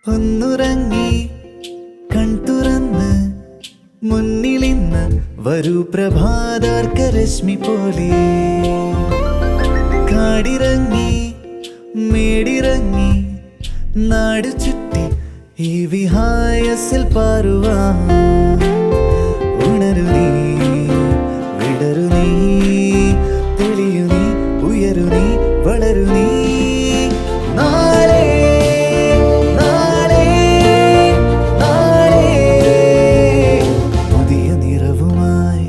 ഒന്നുറങ്ങി കൺതുറന്ന് മുന്നിലിന്ന് വരൂ പ്രഭാതാർക്കരശ്മി പോലെ കാടിറങ്ങി മേടിറങ്ങി നാട് ചുറ്റി ഈ വിഹായസിൽ പാറുവാൻ ഉണരു നീ വിടരു നീ തെളിയു നീ ഉയരു നീ വളരു നീ നാളെ നാളെ നാളെ പുതിയ നിറവുമായി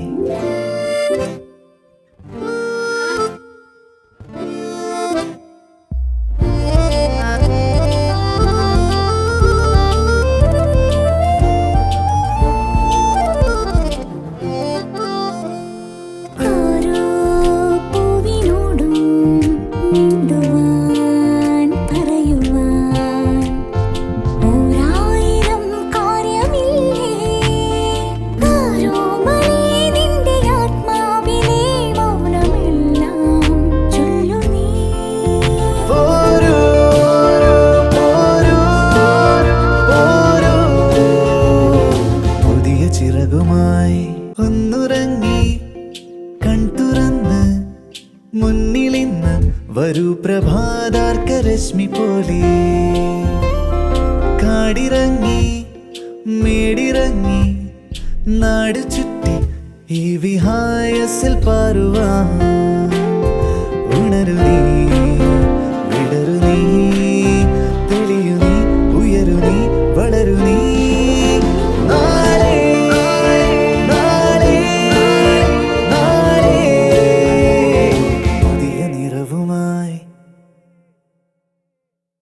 ഒന്നുറങ്ങി കൺതുറന്ന് മുന്നിലിന്ന് വരൂ പ്രഭാതാർക്കരശ്മി പോലെ കാടിറങ്ങി മേടിറങ്ങി നാട് ചുറ്റി ഈ വിഹായസിൽ പാറുവാൻ ഉണരു നീ വിടരു